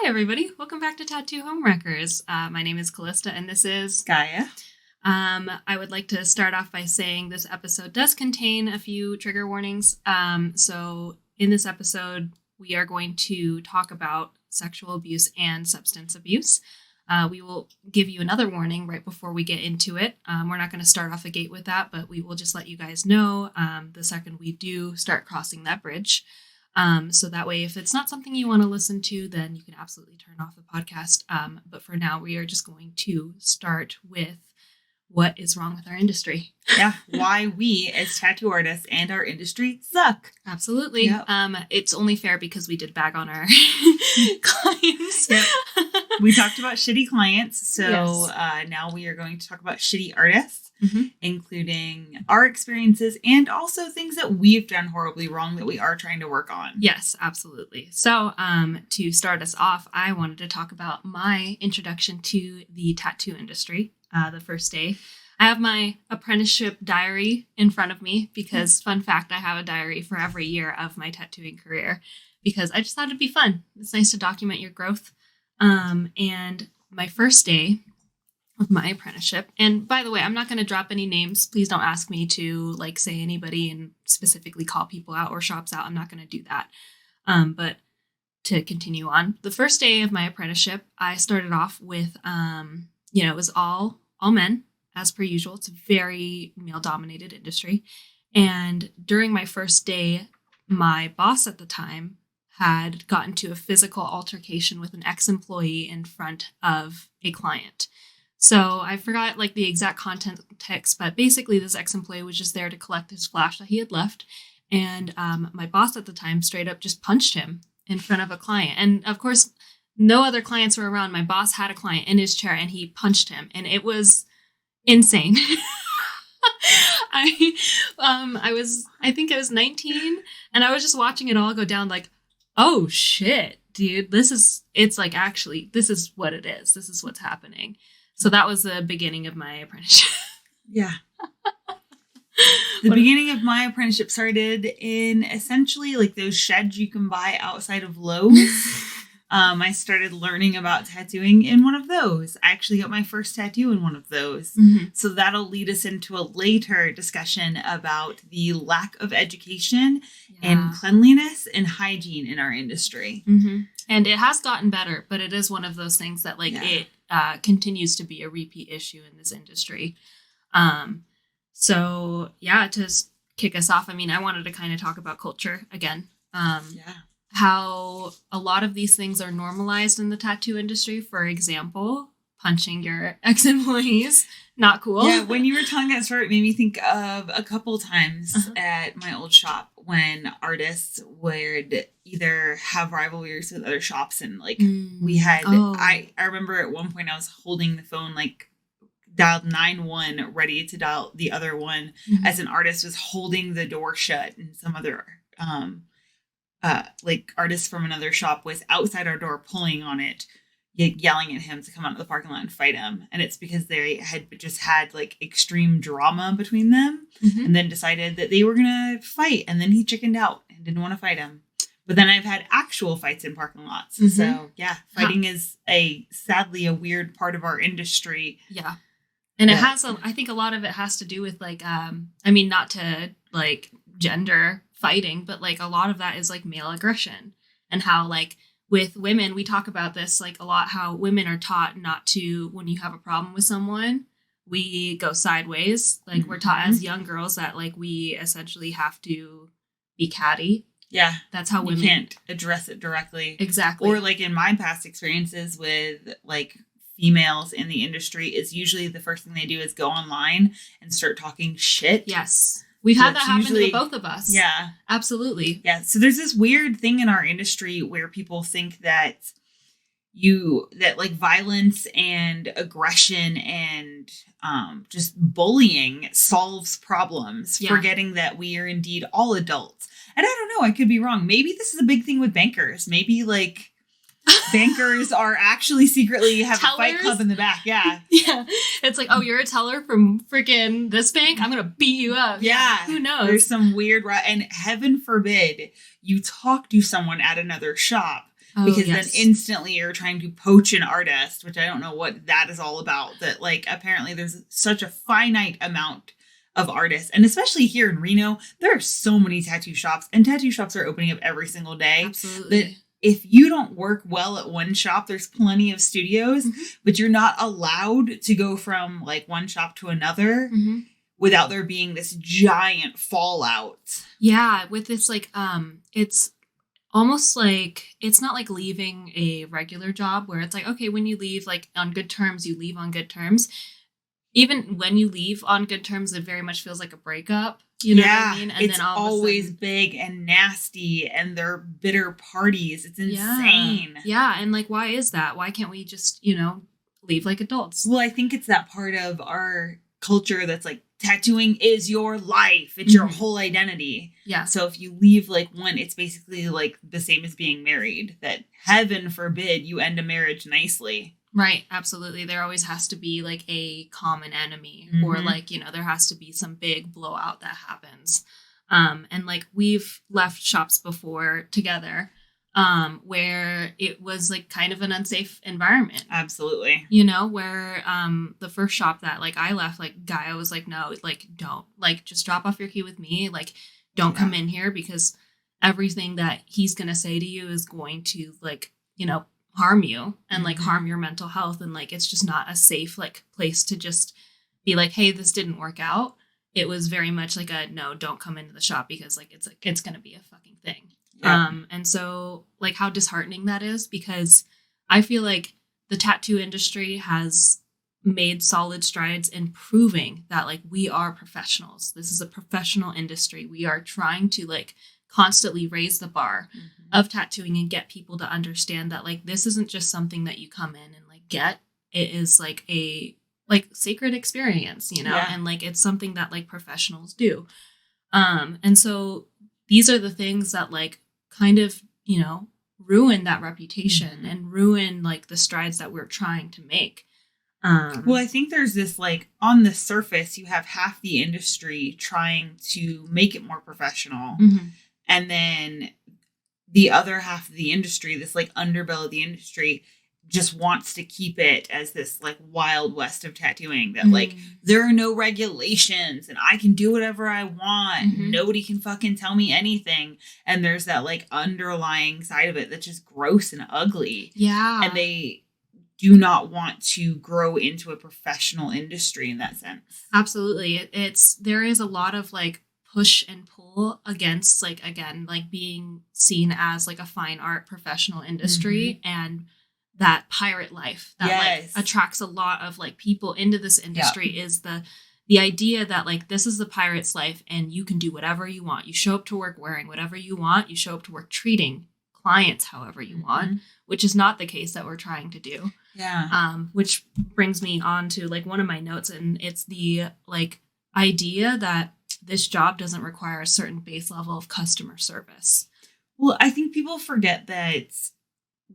Hi, everybody. Welcome back to Tattoo Homewreckers. My name is Callista, and this is Gaia. I would like to start off by saying this episode does contain a few trigger warnings. So in this episode, we are going to talk about sexual abuse and substance abuse. We will give you another warning right before we get into it. We're not going to start off a gate with that, but we will just let you guys know the second we do start crossing that bridge. So that way, if it's not something you want to listen to, then you can absolutely turn off the podcast. But for now, we are just going to start with what is wrong with our industry. Yeah, why we as tattoo artists and our industry suck. Absolutely. Yep. It's only fair because we did bag on our clients. Yep. We talked about shitty clients, so Yes. Now we are going to talk about shitty artists, including our experiences and also things that we've done horribly wrong that we are trying to work on. Yes, absolutely. So to start us off, I wanted to talk about my introduction to the tattoo industry. The first day. I have my apprenticeship diary in front of me because, fun fact, I have a diary for every year of my tattooing career because I just thought it'd be fun. It's nice to document your growth. And my first day of my apprenticeship, and by the way, I'm not going to drop any names. Please don't ask me to say anybody and specifically call people out or shops out. I'm not going to do that. But to continue on, the first day of my apprenticeship, I started off with, it was all men, as per usual. It's a very male-dominated industry. And during my first day, my boss at the time had gotten to a physical altercation with an ex-employee in front of a client. So I forgot the exact context, but basically this ex-employee was just there to collect his flash that he had left. And my boss at the time straight up just punched him in front of a client. And of course, no other clients were around. My boss had a client in his chair and he punched him, and it was insane. I think I was 19 and I was just watching it all go down oh shit, dude, this is what it is. This is what's happening. So that was the beginning of my apprenticeship. Yeah. The beginning of my apprenticeship started in essentially those sheds you can buy outside of Lowe's. I started learning about tattooing in one of those. I actually got my first tattoo in one of those. Mm-hmm. So that'll lead us into a later discussion about the lack of education and cleanliness and hygiene in our industry. Mm-hmm. And it has gotten better, but it is one of those things that it continues to be a repeat issue in this industry. So to kick us off, I wanted to kind of talk about culture again. How a lot of these things are normalized in the tattoo industry. For example, punching your ex-employees, not cool. Yeah, when you were telling that story, it made me think of a couple times at my old shop when artists would either have rivalries with other shops and we had, I remember at one point I was holding the phone dialed 9-1 ready to dial the other one as an artist was holding the door shut, and some other artist from another shop was outside our door pulling on it, yelling at him to come out of the parking lot and fight him. And it's because they had just had extreme drama between them and then decided that they were going to fight. And then he chickened out and didn't want to fight him. But then I've had actual fights in parking lots. Mm-hmm. So fighting is sadly a weird part of our industry. Yeah. And it has, I think a lot of it has to do with not to gender fighting, but a lot of that is male aggression, and how with women, we talk about this a lot, how women are taught not to, when you have a problem with someone, we go sideways. We're taught as young girls that we essentially have to be catty. Yeah. That's how women can't address it directly. Exactly. Or in my past experiences with females in the industry, is usually the first thing they do is go online and start talking shit. Yes. We've had that happen to both of us. Yeah. Absolutely. Yeah. So there's this weird thing in our industry where people think that violence and aggression and just bullying solves problems, forgetting that we are indeed all adults. And I don't know, I could be wrong. Maybe this is a big thing with bankers. Maybe bankers are actually secretly have Tellers? A fight club in the back. Yeah. Yeah. It's you're a teller from freaking this bank? I'm going to beat you up. Yeah. Who knows? There's some weird, and heaven forbid you talk to someone at another shop Oh, because yes. then instantly you're trying to poach an artist, which I don't know what that is all about. That like apparently there's such a finite amount of artists, and especially here in Reno, there are so many tattoo shops, and tattoo shops are opening up every single day. Absolutely. That if you don't work well at one shop, there's plenty of studios, but you're not allowed to go from like one shop to another without there being this giant fallout. Yeah, with this like it's almost like it's not like leaving a regular job where it's like, okay, when you leave like on good terms, you leave on good terms. Even when you leave on good terms, it very much feels like a breakup. You know what I mean? And it's then all always of a sudden, big and nasty, and they're bitter parties. It's insane. Yeah, and like, why is that? Why can't we just, leave like adults? Well, I think it's that part of our culture that's like tattooing is your life. It's your whole identity. Yeah. So if you leave like one, it's basically like the same as being married. That heaven forbid you end a marriage nicely. Right, absolutely. There always has to be like a common enemy or like, there has to be some big blowout that happens. And like we've left shops before together where it was like kind of an unsafe environment. Absolutely. Where the first shop that like I left, like Gaia was like, no, like don't, like just drop off your key with me. Like don't come in here because everything that he's going to say to you is going to like, harm you and like harm your mental health, and like it's just not a safe like place to just be like, hey, this didn't work out. It was very much like a no, don't come into the shop because like it's gonna be a fucking thing. And so like how disheartening that is, because I feel like the tattoo industry has made solid strides in proving that like we are professionals. This is a professional industry. We are trying to like constantly raise the bar of tattooing and get people to understand that like this isn't just something that you come in and like get. It is like a like sacred experience, and like it's something that like professionals do. And so these are the things that like kind of, ruin that reputation and ruin like the strides that we're trying to make. Well, I think there's this like on the surface, you have half the industry trying to make it more professional. And then the other half of the industry, this like underbelly of the industry, just wants to keep it as this like wild west of tattooing that like there are no regulations and I can do whatever I want. Nobody can fucking tell me anything. And there's that like underlying side of it that's just gross and ugly. Yeah. And they do not want to grow into a professional industry in that sense. Absolutely. There is a lot of like push and pull against like, again, like being seen as like a fine art professional industry and that pirate life that like attracts a lot of like people into this industry is the idea that like this is the pirate's life and you can do whatever you want. You show up to work wearing whatever you want. You show up to work treating clients however you want, which is not the case that we're trying to do. Which brings me on to like one of my notes, and it's the like idea that this job doesn't require a certain base level of customer service. Well, I think people forget that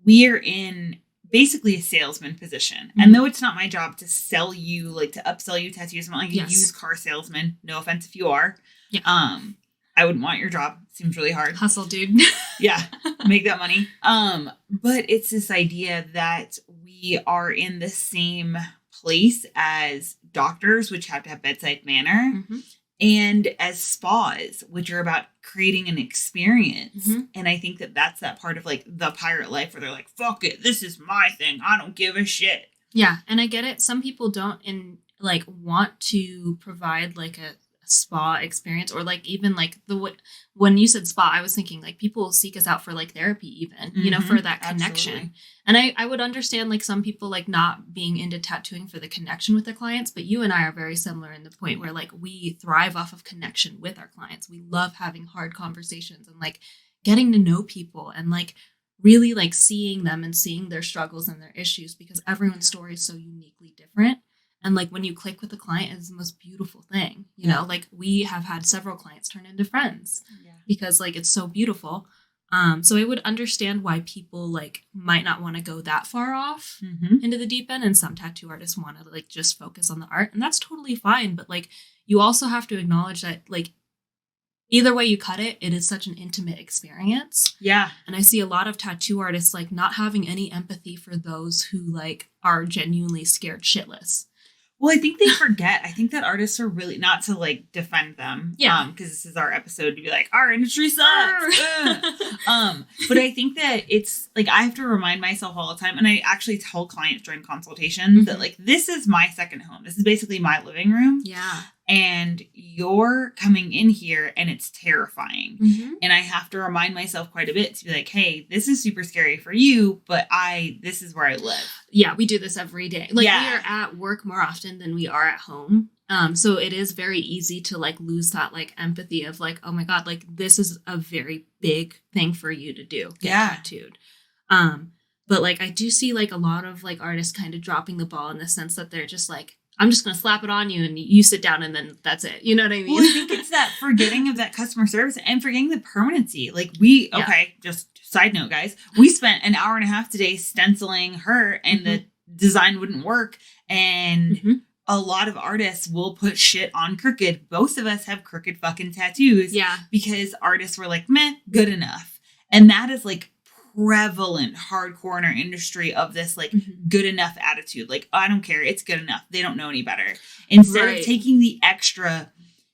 we're in basically a salesman position. And though it's not my job to sell you, like to upsell you tattoos, I'm not like a used car salesman. No offense if you are. I wouldn't want your job. Seems really hard. Hustle, dude. Make that money. But it's this idea that we are in the same place as doctors, which have to have bedside manner, and as spas, which are about creating an experience. And I think that that's that part of like the pirate life where they're like, fuck it, this is my thing. I don't give a shit. Yeah. And I get it. Some people don't want to provide like a spa experience, or like even like when you said spa, I was thinking like people seek us out for like therapy even, for that connection. Absolutely. And I would understand like some people like not being into tattooing for the connection with their clients, but you and I are very similar in the point where like we thrive off of connection with our clients. We love having hard conversations and like getting to know people and like really like seeing them and seeing their struggles and their issues, because everyone's story is so uniquely different. And like when you click with a client, it's the most beautiful thing, you know, like we have had several clients turn into friends because like it's so beautiful. So I would understand why people like might not want to go that far off into the deep end. And some tattoo artists want to like just focus on the art, and that's totally fine. But like you also have to acknowledge that like either way you cut it, it is such an intimate experience. Yeah. And I see a lot of tattoo artists like not having any empathy for those who like are genuinely scared shitless. Well, I think they forget. I think that artists are really, not to like defend them. Yeah. Because this is our episode to be like, our industry sucks. But I think that it's like, I have to remind myself all the time. And I actually tell clients during consultations that like, this is my second home. This is basically my living room. Yeah. And you're coming in here and it's terrifying. Mm-hmm. And I have to remind myself quite a bit to be like, hey, this is super scary for you, but this is where I live. Yeah, we do this every day. Like we Yeah. are at work more often than we are at home. So it is very easy to like lose that like empathy of like, oh my God, like this is a very big thing for you to do. Get tattooed. But like I do see like a lot of like artists kind of dropping the ball in the sense that they're just like, I'm just going to slap it on you and you sit down and then that's it. You know what I mean? Well, I think it's that forgetting of that customer service and forgetting the permanency. Like just side note, guys, we spent an hour and a half today stenciling her and the design wouldn't work. And a lot of artists will put shit on crooked. Both of us have crooked fucking tattoos. Yeah. Because artists were like, meh, good enough. And that is like prevalent hardcore in our industry of this like good enough attitude. Like, I don't care. It's good enough. They don't know any better. Instead of taking the extra,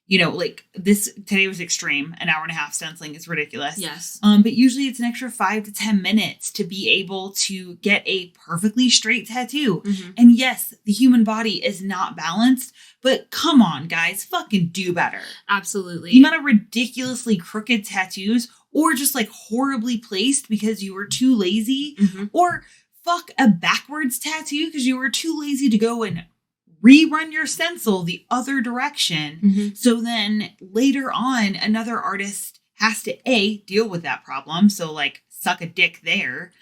like today was extreme. An hour and a half stenciling is ridiculous. Yes. But usually it's an extra 5 to 10 minutes to be able to get a perfectly straight tattoo. And yes, the human body is not balanced, but come on, guys, fucking do better. Absolutely. The amount of ridiculously crooked tattoos or just like horribly placed because you were too lazy or fuck a backwards tattoo because you were too lazy to go and rerun your stencil the other direction. So then later on, another artist has to deal with that problem. So like suck a dick there.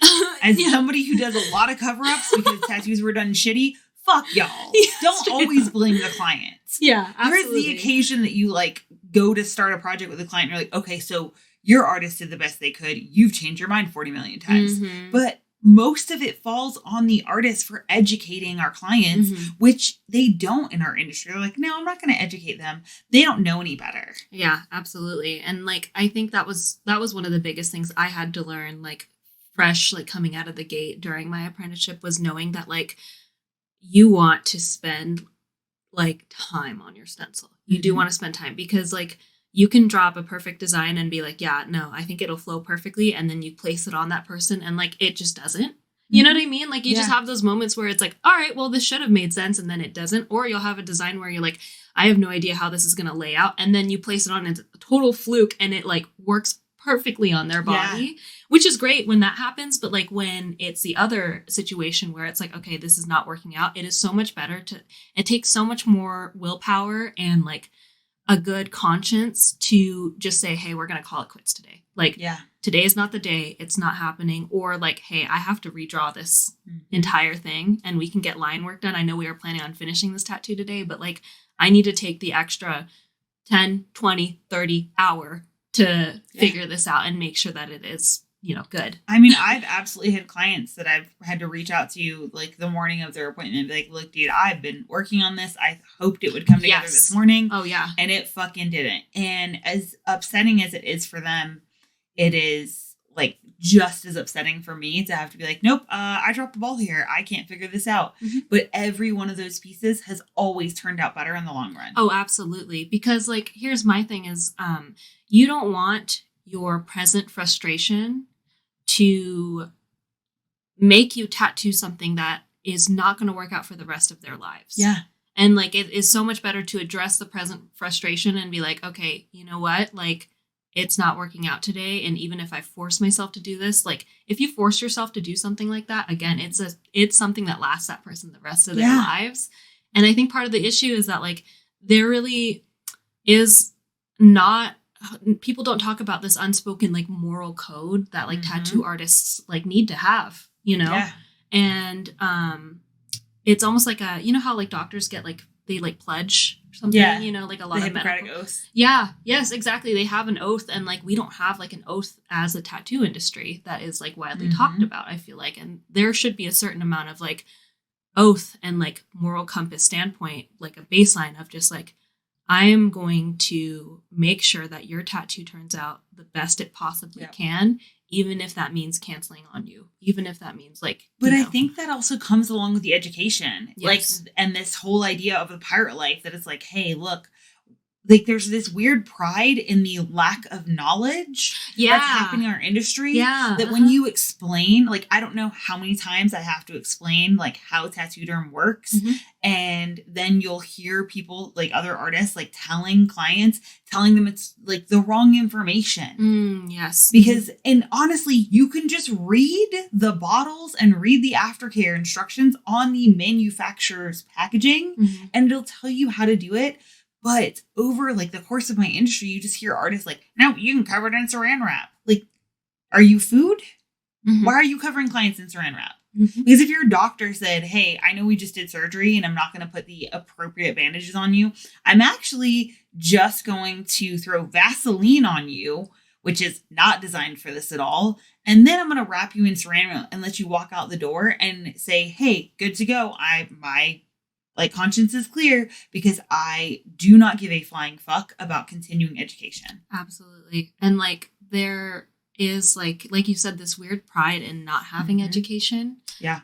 As somebody who does a lot of cover-ups because tattoos were done shitty, fuck y'all. Don't always blame the clients. Yeah, absolutely. There is the occasion that you like go to start a project with a client and you're like, okay, so your artist did the best they could. You've changed your mind 40 million times. But most of it falls on the artist for educating our clients, which they don't in our industry. They're like, no, I'm not going to educate them. They don't know any better. Yeah, absolutely. And like, I think that was one of the biggest things I had to learn, like fresh, like coming out of the gate during my apprenticeship, was knowing that like you want to spend like time on your stencil. You do want to spend time because like you can drop a perfect design and be like, yeah, no, I think it'll flow perfectly. And then you place it on that person and like, it just doesn't, you know what I mean? Like you just have those moments where it's like, all right, well, this should have made sense. And then it doesn't. Or you'll have a design where you're like, I have no idea how this is going to lay out. And then you place it on and it's a total fluke and it like works perfectly on their body, which is great when that happens. But like when it's the other situation where it's like, okay, this is not working out. It is so much better it takes so much more willpower and like a good conscience to just say, hey, we're going to call it quits today. Like, today is not the day. It's not happening. Or like, hey, I have to redraw this entire thing and we can get line work done. I know we were planning on finishing this tattoo today, but like, I need to take the extra 10, 20, 30 hour to figure this out and make sure that it is, good. I mean, I've absolutely had clients that I've had to reach out to like the morning of their appointment and be like, look, dude, I've been working on this. I hoped it would come together this morning. Oh, yeah. And it fucking didn't. And as upsetting as it is for them, it is like just as upsetting for me to have to be like, nope, I dropped the ball here. I can't figure this out. But every one of those pieces has always turned out better in the long run. Oh, absolutely. Because like, here's my thing is, you don't want your present frustration to make you tattoo something that is not going to work out for the rest of their lives. Yeah. And like, it is so much better to address the present frustration and be like, okay, you know what? Like, it's not working out today. And even if I force myself to do this, like if you force yourself to do something like that, again, it's something that lasts that person the rest of their lives. And I think part of the issue is that like, there really is not, people don't talk about this unspoken like moral code that like tattoo artists like need to have, and it's almost like how like doctors get like they like pledge or something, like a lot of medical oath. Yes, exactly. They have an oath and like we don't have like an oath as a tattoo industry that is like widely talked about, I feel like, and there should be a certain amount of like oath and like moral compass standpoint, like a baseline of just like, I am going to make sure that your tattoo turns out the best it possibly can, even if that means canceling on you, even if that means like. But I think that also comes along with the education, Yes. like, and this whole idea of the pirate life that it's like, hey, look, like there's this weird pride in the lack of knowledge that's happening in our industry. Yeah. That when you explain, like, I don't know how many times I have to explain like how tattoo derm works. Mm-hmm. And then you'll hear people like other artists, like telling them it's like the wrong information. Yes. Because, and honestly, you can just read the bottles and read the aftercare instructions on the manufacturer's packaging and it'll tell you how to do it. But over like the course of my industry, you just hear artists like, no, you can cover it in saran wrap. Like, are you food? Why are you covering clients in saran wrap? Because if your doctor said, hey, I know we just did surgery and I'm not going to put the appropriate bandages on you. I'm actually just going to throw Vaseline on you, which is not designed for this at all. And then I'm going to wrap you in saran wrap and let you walk out the door and say, hey, good to go. My conscience is clear because I do not give a flying fuck about continuing education. Absolutely. And like there is like you said, this weird pride in not having education. Yeah.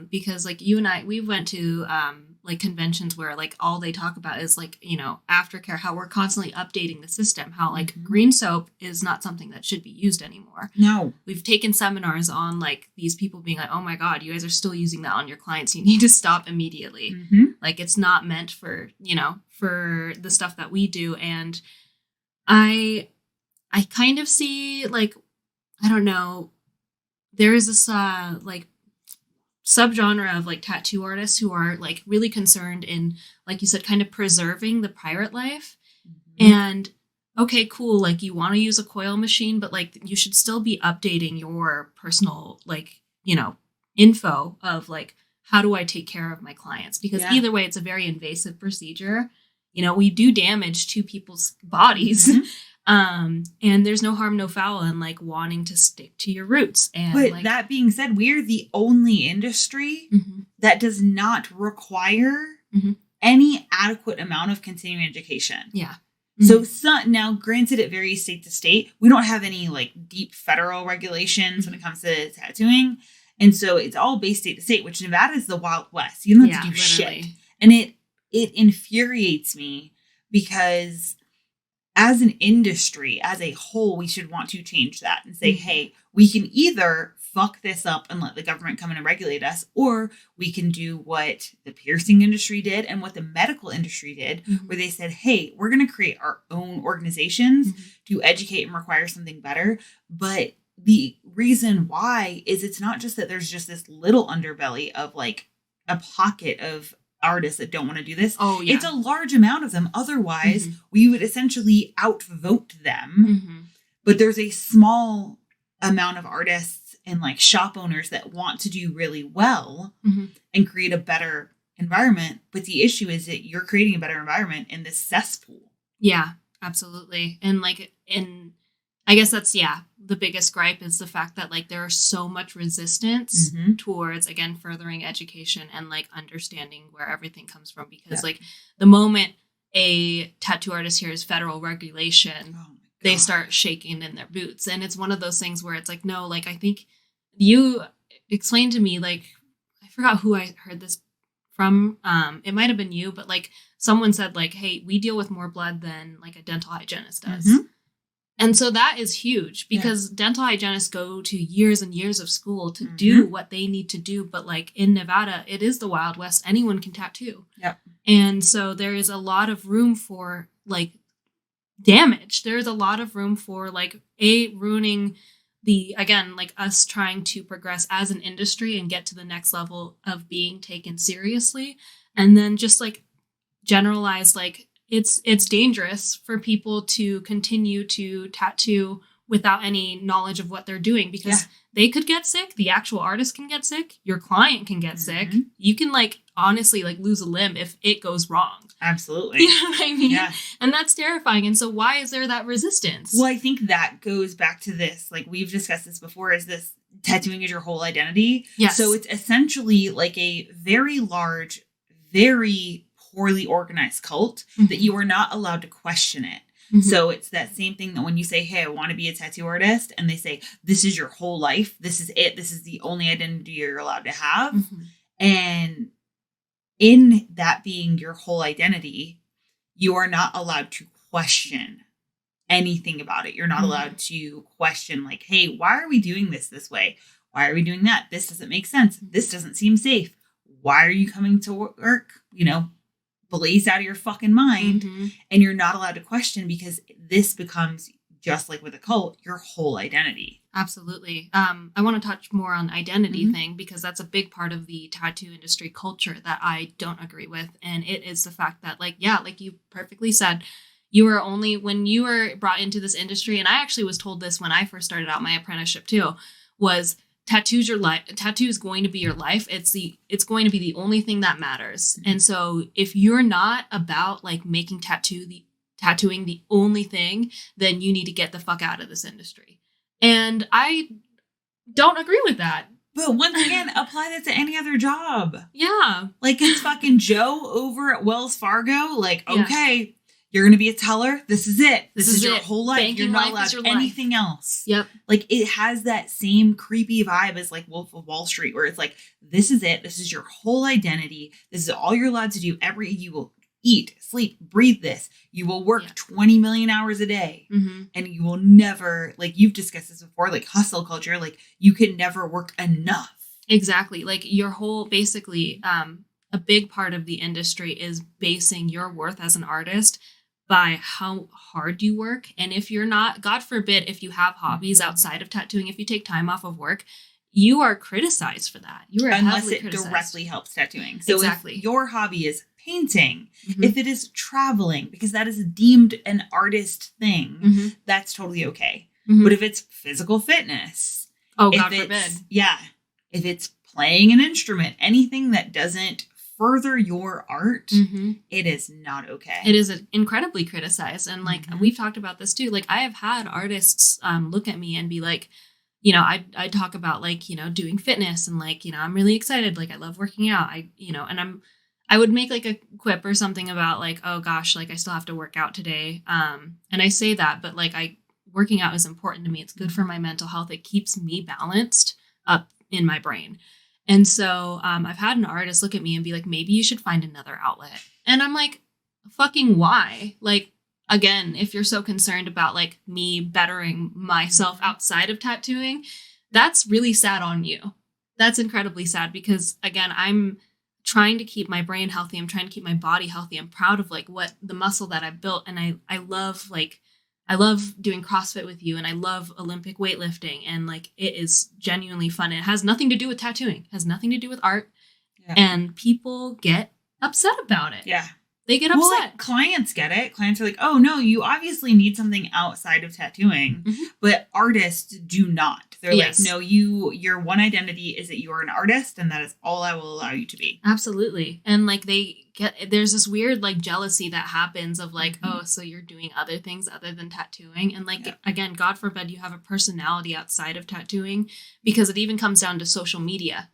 Because like you and I, we went to like conventions where like all they talk about is like, you know, aftercare, how we're constantly updating the system, how like green soap is not something that should be used anymore. No. We've taken seminars on like these people being like, oh my God, you guys are still using that on your clients. You need to stop immediately. Like it's not meant for, you know, for the stuff that we do. And I kind of see like, I don't know, there is this like subgenre of like tattoo artists who are like really concerned in, like you said, kind of preserving the pirate life. And okay, cool, like you want to use a coil machine, but like you should still be updating your personal like, you know, info of like, how do I take care of my clients? Because either way, it's a very invasive procedure. You know, we do damage to people's bodies. And there's no harm, no foul in like wanting to stick to your roots. And but like, that being said, we're the only industry that does not require any adequate amount of continuing education. Yeah. So now, granted, it varies state to state. We don't have any like deep federal regulations when it comes to tattooing. And so it's all based state to state, which Nevada is the Wild West. You don't have to do shit. And it infuriates me because as an industry, as a whole, we should want to change that and say, hey, we can either fuck this up and let the government come in and regulate us, or we can do what the piercing industry did and what the medical industry did, where they said, hey, we're going to create our own organizations to educate and require something better. But the reason why is it's not just that there's just this little underbelly of like a pocket of artists that don't want to do this. It's a large amount of them. Otherwise, we would essentially outvote them. But there's a small amount of artists and like shop owners that want to do really well and create a better environment. But the issue is that you're creating a better environment in this cesspool. Yeah, absolutely. And like, I guess that's, the biggest gripe is the fact that like there is so much resistance towards, again, furthering education and like understanding where everything comes from. Because like the moment a tattoo artist hears federal regulation, they start shaking in their boots. And it's one of those things where it's like, no, like I think you explained to me, like, I forgot who I heard this from. It might have been you, but like someone said like, hey, we deal with more blood than like a dental hygienist does. And so that is huge because dental hygienists go to years and years of school to do what they need to do. But like in Nevada, it is the Wild West. Anyone can tattoo. And so there is a lot of room for like damage. There's a lot of room for like ruining the, again, like us trying to progress as an industry and get to the next level of being taken seriously. And then just like generalize, like, it's dangerous for people to continue to tattoo without any knowledge of what they're doing because they could get sick. The actual artist can get sick. Your client can get sick. You can like honestly like lose a limb if it goes wrong. Absolutely. You know what I mean? Yeah. And that's terrifying. And so why is there that resistance? Well, I think that goes back to this, like we've discussed this before, is this tattooing is your whole identity. Yes. So it's essentially like a very large, very poorly organized cult that you are not allowed to question it. So it's that same thing that when you say, hey, I want to be a tattoo artist, and they say, this is your whole life. This is it. This is the only identity you're allowed to have. And in that being your whole identity, you are not allowed to question anything about it. You're not allowed to question like, hey, why are we doing this way? Why are we doing that? This doesn't make sense. This doesn't seem safe. Why are you coming to work? Blazed out of your fucking mind, and you're not allowed to question, because this becomes, just like with a cult, your whole identity. Absolutely. I want to touch more on identity thing, because that's a big part of the tattoo industry culture that I don't agree with. And it is the fact that, like you perfectly said, you were only, when you were brought into this industry, and I actually was told this when I first started out my apprenticeship too, was tattoo's your life. Tattoo is going to be your life. It's going to be the only thing that matters. And so if you're not about like making tattooing the only thing, then you need to get the fuck out of this industry. And I don't agree with that. But once again, apply that to any other job. Yeah. Like it's fucking Joe over at Wells Fargo. Like, okay, you're going to be a teller. This is it. This is your whole life. Banking you're not life allowed anything else. Yep. Like it has that same creepy vibe as like Wolf of Wall Street, where it's like, this is it. This is your whole identity. This is all you're allowed to do. You will eat, sleep, breathe this. You will work 20 million hours a day, and you will never, like you've discussed this before, like hustle culture, like you can never work enough. Exactly. Like your whole, basically, a big part of the industry is basing your worth as an artist by how hard you work. And if you're not, God forbid, if you have hobbies outside of tattooing, if you take time off of work, you are criticized for that. You are unless it directly helps tattooing. So exactly. If your hobby is painting, if it is traveling, because that is deemed an artist thing, that's totally okay. But if it's physical fitness, God forbid. Yeah. If it's playing an instrument, anything that doesn't further your art, it is not okay. It is incredibly criticized. And like, we've talked about this too. Like I have had artists look at me and be like, I talk about like, doing fitness and like, I'm really excited. Like I love working out. I would make like a quip or something about like, oh gosh, like I still have to work out today. And I say that, but like working out is important to me. It's good for my mental health. It keeps me balanced up in my brain. And so I've had an artist look at me and be like, maybe you should find another outlet. And I'm like, fucking why? Like, again, if you're so concerned about like me bettering myself outside of tattooing, that's really sad on you. That's incredibly sad because, again, I'm trying to keep my brain healthy. I'm trying to keep my body healthy. I'm proud of like what the muscle that I've built. And I love doing CrossFit with you, and I love Olympic weightlifting, and like it is genuinely fun. It has nothing to do with tattooing. It has nothing to do with art. And people get upset about it. Yeah. They get upset. Well, like, clients get it. Clients are like, oh no, you obviously need something outside of tattooing, but artists do not. They're like, no, your one identity is that you are an artist, and that is all I will allow you to be. Absolutely. And like there's this weird like jealousy that happens of like, oh, so you're doing other things other than tattooing. And like, again, God forbid you have a personality outside of tattooing, because it even comes down to social media,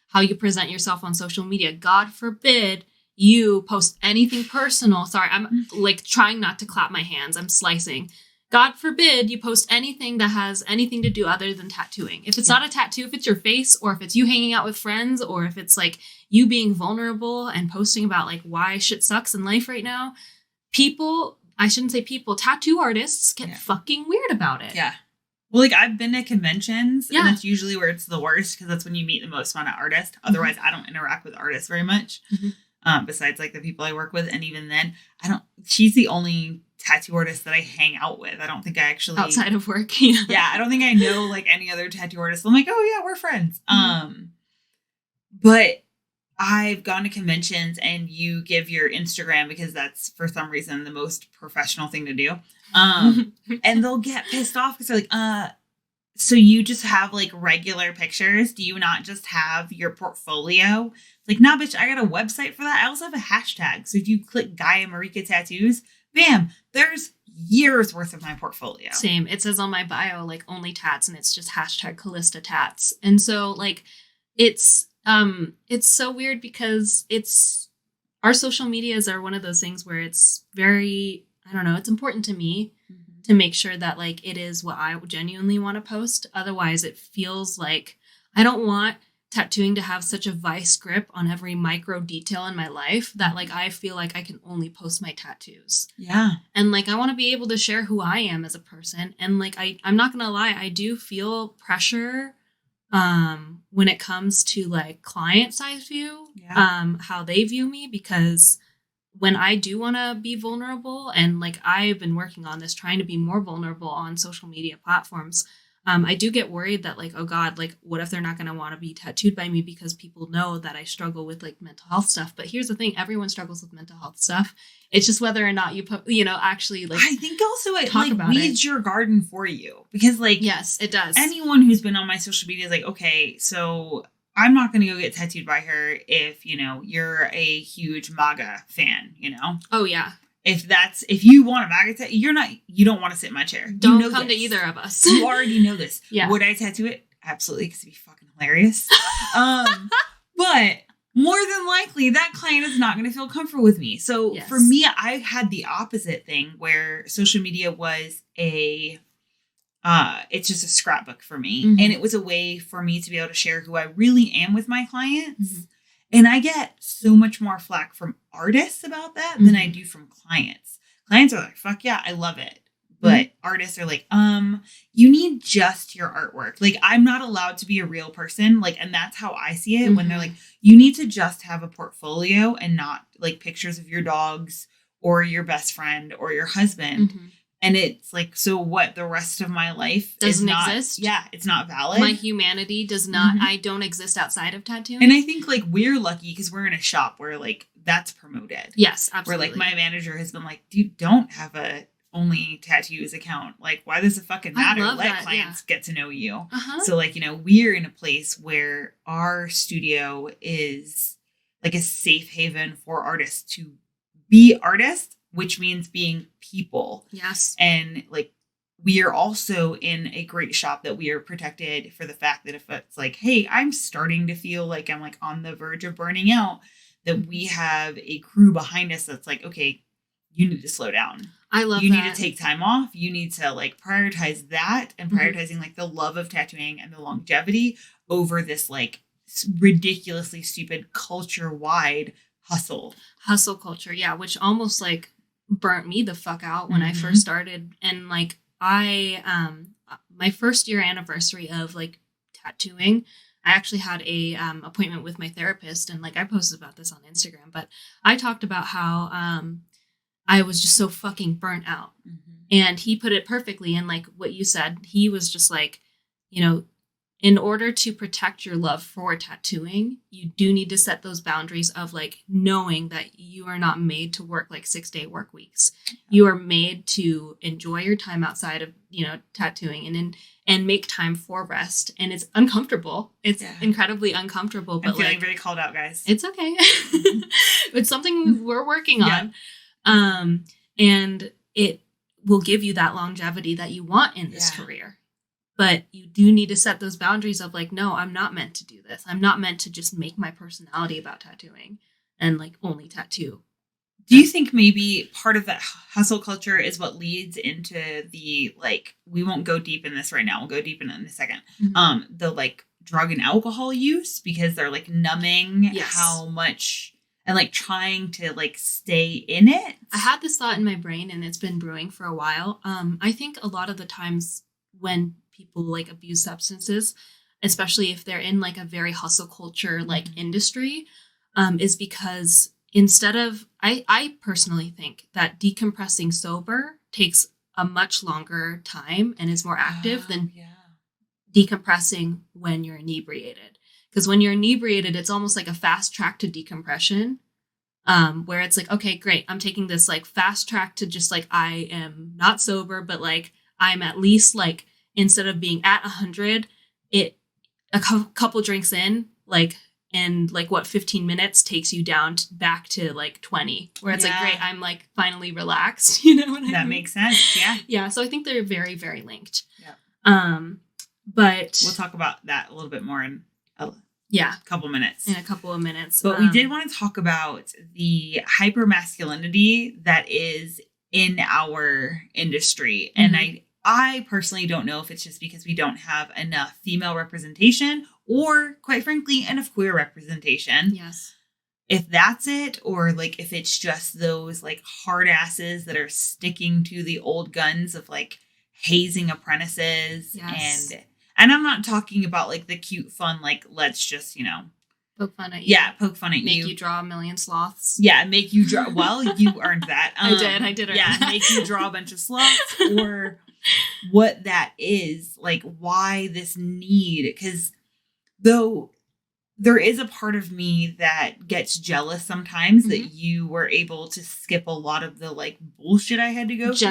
how you present yourself on social media. God forbid you post anything personal. Sorry, I'm like trying not to clap my hands. I'm slicing. God forbid you post anything that has anything to do other than tattooing. If it's not a tattoo, if it's your face, or if it's you hanging out with friends, or if it's like you being vulnerable and posting about like why shit sucks in life right now, tattoo artists get fucking weird about it. Yeah. Well, like I've been to conventions, and that's usually where it's the worst, because that's when you meet the most amount of artists. Otherwise, I don't interact with artists very much. Besides like the people I work with. And even then she's the only tattoo artist that I hang out with. I don't think I actually outside of work. I don't think I know like any other tattoo artist. I'm like, oh yeah, we're friends. But I've gone to conventions and you give your Instagram, because that's for some reason the most professional thing to do. And they'll get pissed off because they're like, so you just have like regular pictures? Do you not just have your portfolio? Like, nah, bitch, I got a website for that. I also have a hashtag. So if you click Gaia Marika Tattoos, bam, there's years worth of my portfolio. Same. It says on my bio, like only tats, and it's just hashtag Callista Tats. And so like, it's so weird because our social medias are one of those things where it's very, I don't know, it's important to me to make sure that like it is what I genuinely want to post. Otherwise, it feels like I don't want tattooing to have such a vice grip on every micro detail in my life that like I feel like I can only post my tattoos. Yeah. And like I want to be able to share who I am as a person. And like I'm not gonna lie, I do feel pressure when it comes to like client side view, how they view me, because when I do want to be vulnerable, and like I've been working on this, trying to be more vulnerable on social media platforms, I do get worried that like, oh God, like what if they're not going to want to be tattooed by me because people know that I struggle with like mental health stuff. But here's the thing, everyone struggles with mental health stuff. It's just whether or not you actually like, I think also it talk like about weeds your garden for you, because like, yes, it does. Anyone who's been on my social media is like, okay, so I'm not going to go get tattooed by her if, you're a huge MAGA fan, Oh yeah. If you want a MAGA tattoo, you don't want to sit in my chair. Don't come to either of us. You already know this. Yeah. Would I tattoo it? Absolutely, because it'd be fucking hilarious. But more than likely, that client is not going to feel comfortable with me. So for me, I had the opposite thing where social media was it's just a scrapbook for me. Mm-hmm. And it was a way for me to be able to share who I really am with my clients. Mm-hmm. And I get so much more flack from artists about that than I do from clients. Clients are like, fuck yeah, I love it. But artists are like, you need just your artwork. Like, I'm not allowed to be a real person. Like, and that's how I see it when they're like, you need to just have a portfolio and not like pictures of your dogs or your best friend or your husband. Mm-hmm. And it's like, so what? The rest of my life doesn't exist? Yeah, it's not valid. My humanity does not, I don't exist outside of tattooing. And I think like we're lucky because we're in a shop where like that's promoted. Yes, absolutely. Where like my manager has been like, dude, don't have a only tattoos account. Like, why does it fucking matter? Let clients get to know you. Uh-huh. So like, we're in a place where our studio is like a safe haven for artists to be artists, which means being people. Yes. And like, we are also in a great shop that we are protected for the fact that if it's like, hey, I'm starting to feel like I'm like on the verge of burning out, that we have a crew behind us that's like, okay, you need to slow down. I love you that. need to take time off. You need to like prioritize that and prioritizing like the love of tattooing and the longevity over this like ridiculously stupid culture-wide hustle culture. Yeah. Which almost like burnt me the fuck out when I first started. And like my first year anniversary of like tattooing, I actually had a appointment with my therapist, and like I posted about this on Instagram, but I talked about how I was just so fucking burnt out. And he put it perfectly. And like what you said, he was just like, in order to protect your love for tattooing, you do need to set those boundaries of like knowing that you are not made to work like 6-day work weeks. You are made to enjoy your time outside of, tattooing and make time for rest. And it's uncomfortable. It's incredibly uncomfortable. But I'm feeling like, very called out, guys. It's okay. It's something we're working on. And it will give you that longevity that you want in this career. But you do need to set those boundaries of like, no, I'm not meant to do this. I'm not meant to just make my personality about tattooing and like only tattoo. Do you think maybe part of that hustle culture is what leads into the, like, we won't go deep in this right now. We'll go deep in it in a second. The like drug and alcohol use, because they're like numbing how much and like trying to like stay in it. I had this thought in my brain and it's been brewing for a while. I think a lot of the times when people like abuse substances, especially if they're in like a very hustle culture like industry, is because instead of I personally think that decompressing sober takes a much longer time and is more active than decompressing when you're inebriated. Because when you're inebriated, it's almost like a fast track to decompression, where it's like, okay, great, I'm taking this like fast track to just like, I am not sober, but like I'm at least like, instead of being at 100, a couple drinks in, like, and like what 15 minutes takes you down back to like 20, where it's like, great, I'm like finally relaxed. You know what I mean? That makes sense. Yeah. Yeah. So I think they're very, very linked. Yeah. But we'll talk about that a little bit more in Yeah. couple minutes. In a couple of minutes. But we did want to talk about the hypermasculinity that is in our industry. And I personally don't know if it's just because we don't have enough female representation or, quite frankly, enough queer representation. Yes. If that's it, or like if it's just those like hard asses that are sticking to the old guns of like hazing apprentices. Yes. And I'm not talking about like the cute fun, like let's just, poke fun at you. Yeah, poke fun at make you. Make you draw a million sloths. Yeah, make you draw. Well, you earned that. I did earn that. Make you draw a bunch of sloths, or what that is, like why this need. Because though there is a part of me that gets jealous sometimes that you were able to skip a lot of the like bullshit I had to go through.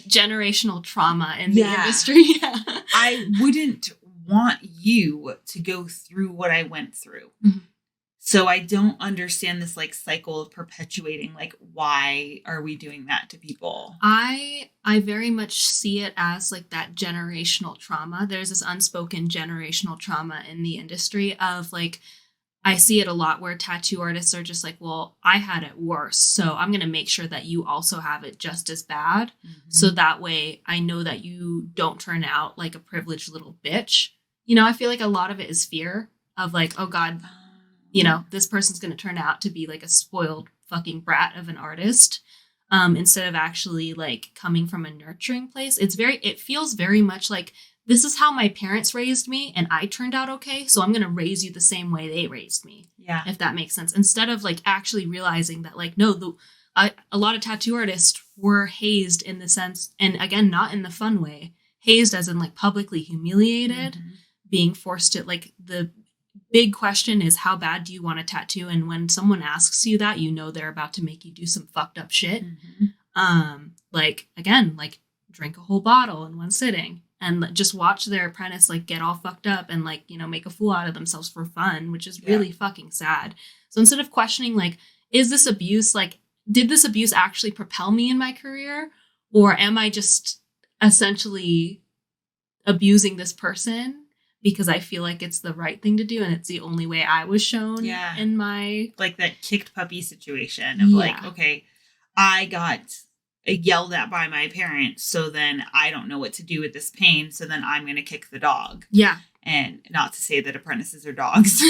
Generational trauma in the industry. Yeah. I wouldn't want you to go through what I went through. So I don't understand this like cycle of perpetuating, like, why are we doing that to people? I very much see it as like that generational trauma. There's this unspoken generational trauma in the industry of like, I see it a lot where tattoo artists are just like, well, I had it worse, so I'm going to make sure that you also have it just as bad. So that way I know that you don't turn out like a privileged little bitch. I feel like a lot of it is fear of like, oh God, this person's going to turn out to be like a spoiled fucking brat of an artist. Instead of actually like coming from a nurturing place. It feels very much like, this is how my parents raised me and I turned out okay, so I'm going to raise you the same way they raised me. Yeah. If that makes sense. Instead of like actually realizing that like, no, a lot of tattoo artists were hazed in the sense, and again, not in the fun way, hazed as in like publicly humiliated, being forced to like, the big question is, how bad do you want a tattoo? And when someone asks you that, they're about to make you do some fucked up shit. Like, again, like drink a whole bottle in one sitting and just watch their apprentice like get all fucked up and like, make a fool out of themselves for fun, which is really fucking sad. So instead of questioning like, is this abuse, like, did this abuse actually propel me in my career? Or am I just essentially abusing this person because I feel like it's the right thing to do and it's the only way I was shown in my... Like that kicked puppy situation of like, okay, I got yelled at by my parents, so then I don't know what to do with this pain, so then I'm going to kick the dog. Yeah. And not to say that apprentices are dogs.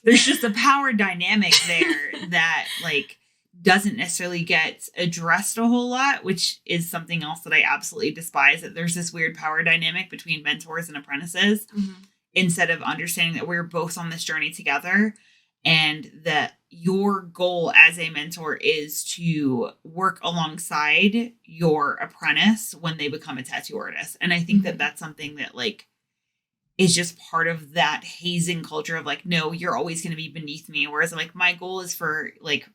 There's just a power dynamic there that like doesn't necessarily get addressed a whole lot, which is something else that I absolutely despise, that there's this weird power dynamic between mentors and apprentices, instead of understanding that we're both on this journey together and that your goal as a mentor is to work alongside your apprentice when they become a tattoo artist. And I think that that's something that like is just part of that hazing culture of like, no, you're always going to be beneath me. Whereas like my goal is for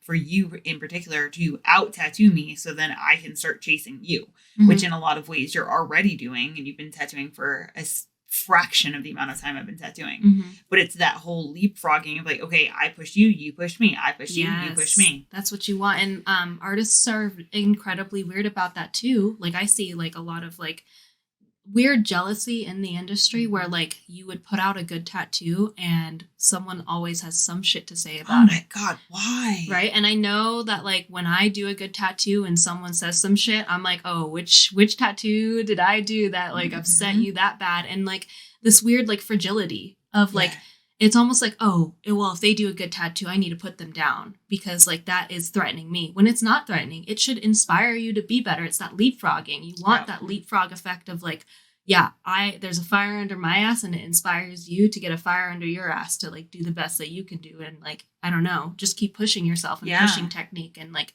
you in particular to out tattoo me so then I can start chasing you, which in a lot of ways you're already doing. And you've been tattooing for a fraction of the amount of time I've been tattooing. But it's that whole leapfrogging of like, okay, I pushed you, you pushed me, I pushed you, you pushed me. That's what you want. And artists are incredibly weird about that too. Like I see like a lot of like weird jealousy in the industry where like you would put out a good tattoo and someone always has some shit to say about it. Oh my God, why? Right. And I know that like when I do a good tattoo and someone says some shit, I'm like, oh, which tattoo did I do that like upset you that bad? And like this weird like fragility of like, it's almost like, oh, well, if they do a good tattoo, I need to put them down because like that is threatening me. When it's not threatening, it should inspire you to be better. It's that leapfrogging. You want that leapfrog effect of like, there's a fire under my ass and it inspires you to get a fire under your ass to like do the best that you can do. And like, I don't know, just keep pushing yourself and pushing technique and like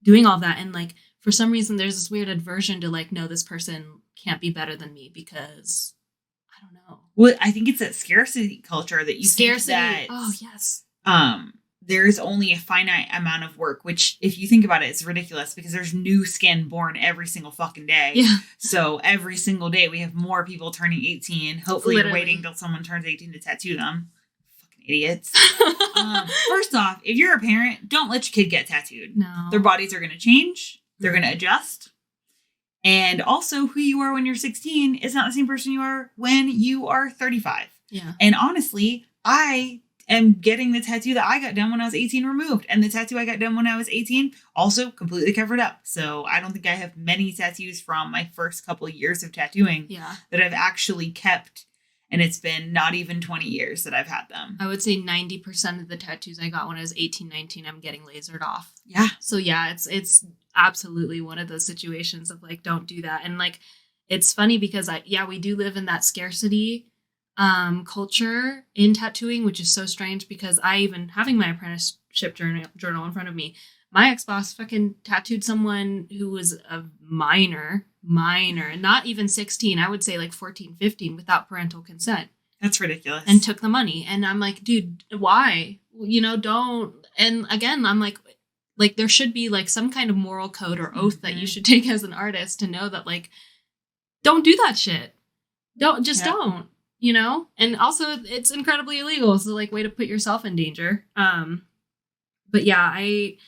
doing all that. And like, for some reason, there's this weird aversion to like, no, this person can't be better than me because I don't know. Well, I think it's that scarcity culture that you think that, oh yes, there's only a finite amount of work, which if you think about it, it's ridiculous because there's new skin born every single fucking day. Yeah. So every single day we have more people turning 18. Hopefully you're waiting till someone turns 18 to tattoo them. Fucking idiots. First off, if you're a parent, don't let your kid get tattooed. No. Their bodies are going to change. They're going to adjust. And also who you are when you're 16 is not the same person you are when you are 35. Yeah. And honestly, I am getting the tattoo that I got done when I was 18 removed. And the tattoo I got done when I was 18 also completely covered up. So I don't think I have many tattoos from my first couple of years of tattooing that I've actually kept. And it's been not even 20 years that I've had them. I would say 90% of the tattoos I got when I was 18, 19, I'm getting lasered off. Yeah. So yeah, it's absolutely one of those situations of like, don't do that. And like, it's funny because we do live in that scarcity culture in tattooing, which is so strange because I even having my apprenticeship journal in front of me, my ex-boss fucking tattooed someone who was a minor, not even 16, I would say like 14, 15 without parental consent. That's ridiculous. And took the money. And I'm like, dude, why? Don't. And again, I'm like there should be like some kind of moral code or oath that you should take as an artist to know that like, don't do that shit. Don't. And also it's incredibly illegal. It's like way to put yourself in danger. But yeah, the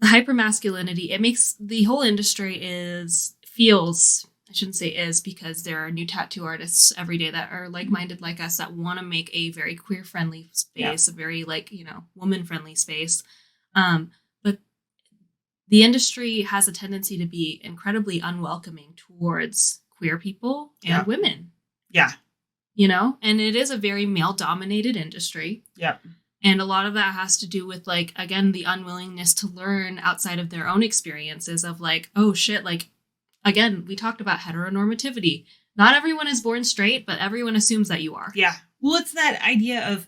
hypermasculinity, it makes the whole industry feels, I shouldn't say is, because there are new tattoo artists every day that are like-minded like us that want to make a very queer-friendly space, a very woman-friendly space. But the industry has a tendency to be incredibly unwelcoming towards queer people and women. Yeah. And it is a very male-dominated industry. Yep. And a lot of that has to do with, like, again, the unwillingness to learn outside of their own experiences of, like, oh, shit, like, again, we talked about heteronormativity. Not everyone is born straight, but everyone assumes that you are. Yeah. Well, it's that idea of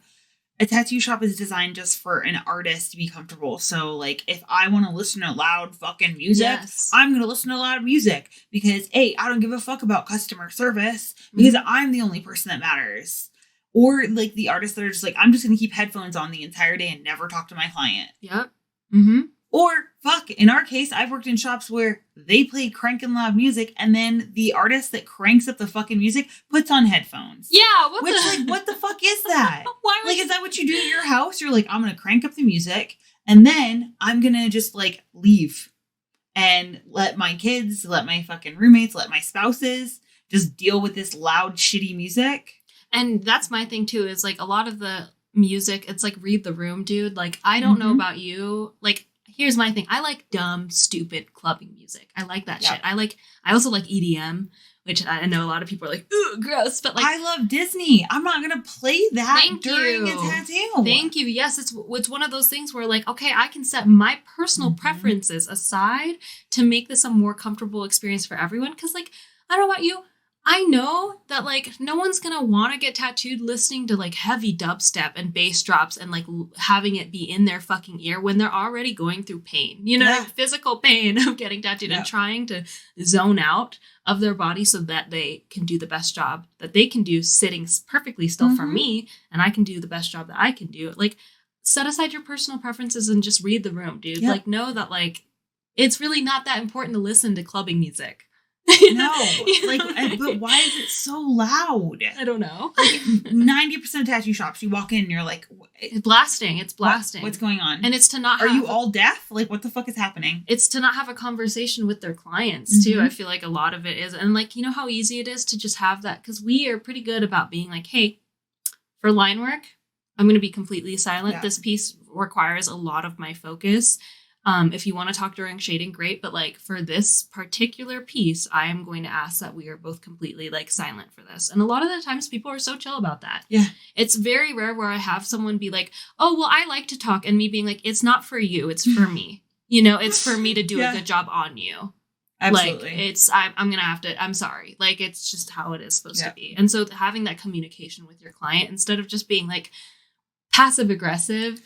a tattoo shop is designed just for an artist to be comfortable. So, like, if I want to listen to loud fucking music, I'm going to listen to loud music because, A, I don't give a fuck about customer service because I'm the only person that matters. Or, like, the artists that are just like, I'm just going to keep headphones on the entire day and never talk to my client. Yep. Mm-hmm. Or, fuck, in our case, I've worked in shops where they play cranking loud music and then the artist that cranks up the fucking music puts on headphones. Yeah, what the fuck is that? Why is that what you do at your house? You're like, I'm going to crank up the music and then I'm going to just, like, leave and let my kids, let my fucking roommates, let my spouses just deal with this loud, shitty music. And that's my thing, too, is, like, a lot of the music, it's like, read the room, dude. Like, I don't know about you. Like, here's my thing. I like dumb, stupid clubbing music. I like that shit. I also like EDM, which I know a lot of people are like, ooh, gross. But like, I love Disney. I'm not going to play that during a tattoo. Thank you. Yes, it's one of those things where like, okay, I can set my personal preferences aside to make this a more comfortable experience for everyone. Because like, I don't know about you. I know that, like, no one's going to want to get tattooed listening to, like, heavy dubstep and bass drops and, like, having it be in their fucking ear when they're already going through pain. You know, like, physical pain of getting tattooed and trying to zone out of their body so that they can do the best job that they can do sitting perfectly still for me, and I can do the best job that I can do. Like, set aside your personal preferences and just read the room, dude. Yep. Like, know that, like, it's really not that important to listen to clubbing music. No, like, but why is it so loud? I don't know. Like 90% of tattoo shops, you walk in and you're like, it's blasting. It's blasting. What's going on? And it's to not. Are you all deaf? Like, what the fuck is happening? It's to not have a conversation with their clients too. I feel like a lot of it is, and like, you know how easy it is to just have that, because we are pretty good about being like, hey, for line work, I'm going to be completely silent. This piece requires a lot of my focus. If you want to talk during shading, great. But like for this particular piece, I am going to ask that we are both completely like silent for this. And a lot of the times people are so chill about that. Yeah. It's very rare where I have someone be like, oh, well, I like to talk. And me being like, it's not for you. It's for me. You know, it's for me to do a good job on you. Absolutely. Like I'm going to have to, I'm sorry. Like, it's just how it is supposed to be. And so having that communication with your client instead of just being like passive aggressive.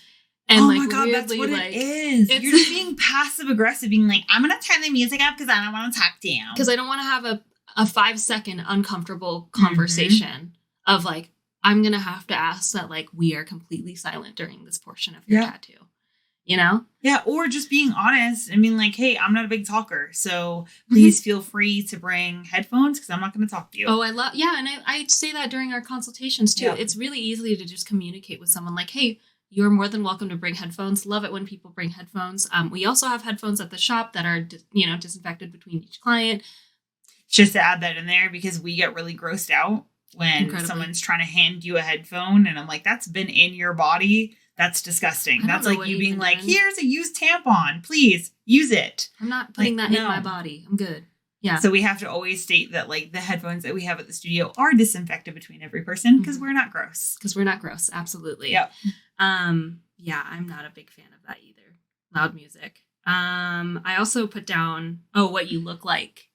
And oh like, my God, that's what like, it is. You're just being passive aggressive, being like, I'm going to turn the music up because I don't want to talk down. Because I don't want to have a 5-second uncomfortable conversation of like, I'm going to have to ask that like we are completely silent during this portion of your tattoo. You know? Yeah, or just being honest and being like, hey, I'm not a big talker, so please feel free to bring headphones because I'm not going to talk to you. Oh, and I say that during our consultations too. Yeah. It's really easy to just communicate with someone like, hey, you're more than welcome to bring headphones. Love it when people bring headphones. We also have headphones at the shop that are, disinfected between each client. Just to add that in there because we get really grossed out when someone's trying to hand you a headphone and I'm like, that's been in your body. That's disgusting. That's like you being like, here's a used tampon. Please use it. I'm not putting that in my body. I'm good. Yeah. So we have to always state that like the headphones that we have at the studio are disinfected between every person because we're not gross. Because we're not gross. Absolutely. Yep. Yeah, I'm not a big fan of that either. Loud music. I also put down, what you look like.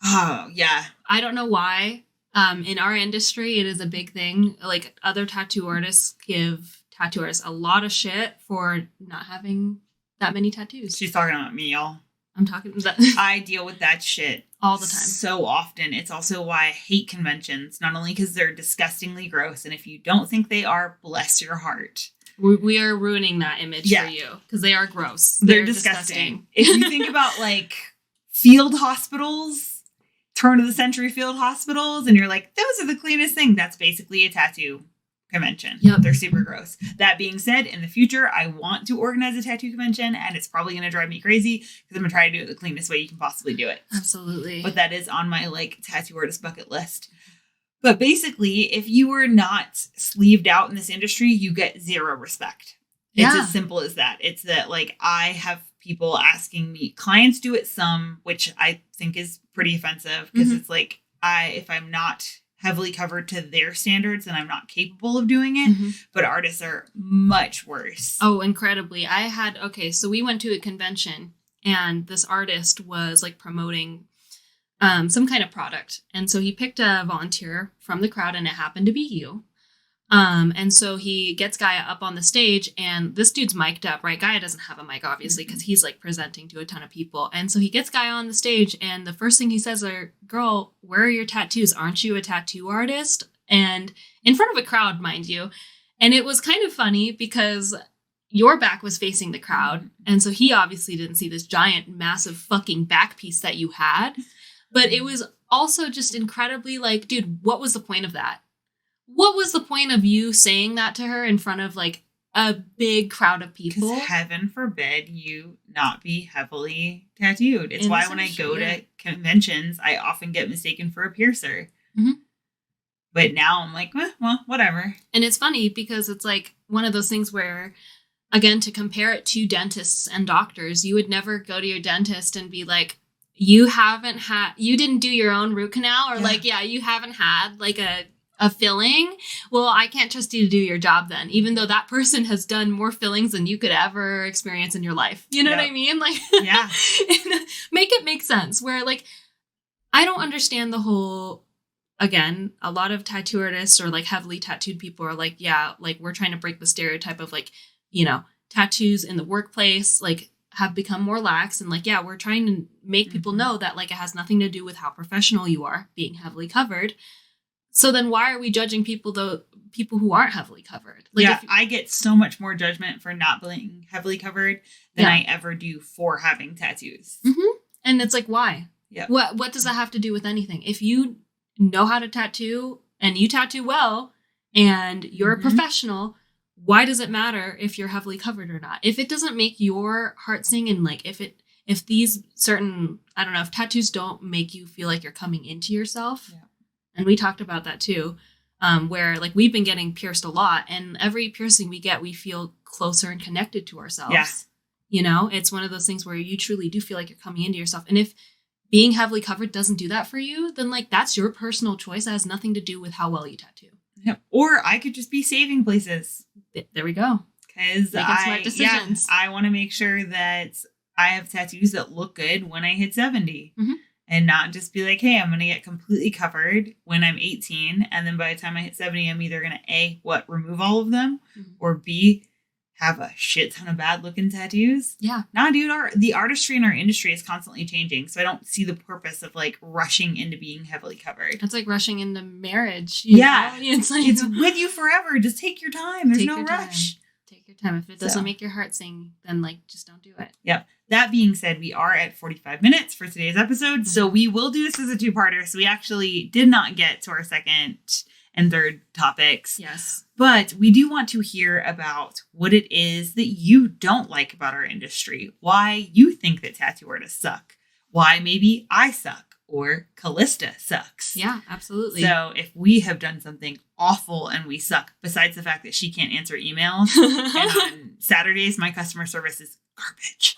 Oh, yeah. I don't know why. In our industry, it is a big thing. Like other tattoo artists give tattoo artists a lot of shit for not having that many tattoos. She's talking about me, y'all. I'm talking that. I deal with that shit all the time. So often. It's also why I hate conventions, not only because they're disgustingly gross. And if you don't think they are, bless your heart. We are ruining that image for you because they are gross. They're disgusting. If you think about like field hospitals, turn of the century field hospitals, and you're like, those are the cleanest thing. That's basically a tattoo convention. Yep. They're super gross. That being said, in the future, I want to organize a tattoo convention, and it's probably going to drive me crazy because I'm going to try to do it the cleanest way you can possibly do it. Absolutely. But that is on my like tattoo artist bucket list. But basically, if you are not sleeved out in this industry, you get zero respect. It's as simple as that. It's that like I have people asking me, clients do it some, which I think is pretty offensive because it's like if I'm not heavily covered to their standards, then I'm not capable of doing it. But artists are much worse. Oh, incredibly. So we went to a convention and this artist was like promoting some kind of product. And so he picked a volunteer from the crowd and it happened to be you. And so he gets Gaia up on the stage and this dude's mic'd up, right? Gaia doesn't have a mic, obviously, because he's like presenting to a ton of people. And so he gets Gaia on the stage and the first thing he says are, girl, where are your tattoos? Aren't you a tattoo artist? And in front of a crowd, mind you. And it was kind of funny because your back was facing the crowd. And so he obviously didn't see this giant, massive fucking back piece that you had. But it was also just incredibly like, dude, what was the point of that? What was the point of you saying that to her in front of like a big crowd of people? Because heaven forbid you not be heavily tattooed. It's why when I go to conventions, I often get mistaken for a piercer. But now I'm like, well, whatever. And it's funny because it's like one of those things where, again, to compare it to dentists and doctors, you would never go to your dentist and be like, you didn't do your own root canal or you haven't had like a filling. Well, I can't trust you to do your job then, even though that person has done more fillings than you could ever experience in your life. You know what I mean? Like, make it make sense where like, I don't understand the whole, again, a lot of tattoo artists or like heavily tattooed people are like, like we're trying to break the stereotype of like, tattoos in the workplace, like have become more lax and like, we're trying to make people know that like it has nothing to do with how professional you are being heavily covered. So then why are we judging people who aren't heavily covered? Like I get so much more judgment for not being heavily covered than I ever do for having tattoos. And it's like, why? Yeah. What does that have to do with anything? If you know how to tattoo and you tattoo well and you're a professional, why does it matter if you're heavily covered or not? If it doesn't make your heart sing and like if these certain, I don't know, if tattoos don't make you feel like you're coming into yourself. Yeah. And we talked about that too, where like we've been getting pierced a lot and every piercing we get, we feel closer and connected to ourselves. Yeah. It's one of those things where you truly do feel like you're coming into yourself. And if being heavily covered doesn't do that for you, then like that's your personal choice. It has nothing to do with how well you tattoo. Yeah. Or I could just be saving places. There we go. Because I want to make sure that I have tattoos that look good when I hit 70. And not just be like, hey, I'm going to get completely covered when I'm 18. And then by the time I hit 70, I'm either going to remove all of them or B, have a shit ton of bad looking tattoos. Yeah. Nah, dude, the artistry in our industry is constantly changing. So I don't see the purpose of like rushing into being heavily covered. It's like rushing into marriage. You know? It's like it's with you forever. Just take your time. There's no rush. Take your time. If it doesn't make your heart sing, then like just don't do it. Yep. That being said, we are at 45 minutes for today's episode. So we will do this as a two-parter. So we actually did not get to our second and third topics. Yes. But we do want to hear about what it is that you don't like about our industry. Why you think that tattoo artists suck. Why maybe I suck. or Callista sucks. Yeah, absolutely. So if we have done something awful and we suck, besides the fact that she can't answer emails, and on Saturdays, my customer service is garbage.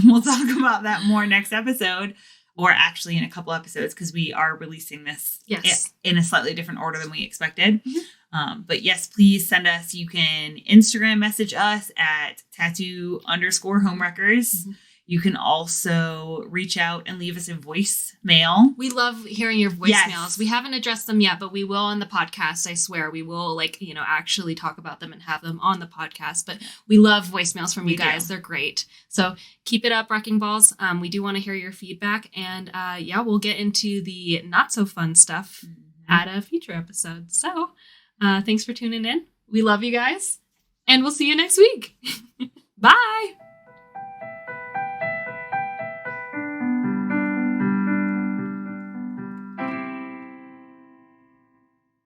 We'll talk about that more next episode, or actually in a couple episodes, because we are releasing this in a slightly different order than we expected. But yes, please send us. You can Instagram message us at tattoo_homewreckers. You can also reach out and leave us a voicemail. We love hearing your voicemails. Yes. We haven't addressed them yet, but we will on the podcast. I swear we will actually talk about them and have them on the podcast. But we love voicemails from you guys. They're great. So keep it up, Wrecking Balls. We do want to hear your feedback. And we'll get into the not so fun stuff at a future episode. So thanks for tuning in. We love you guys. And we'll see you next week. Bye.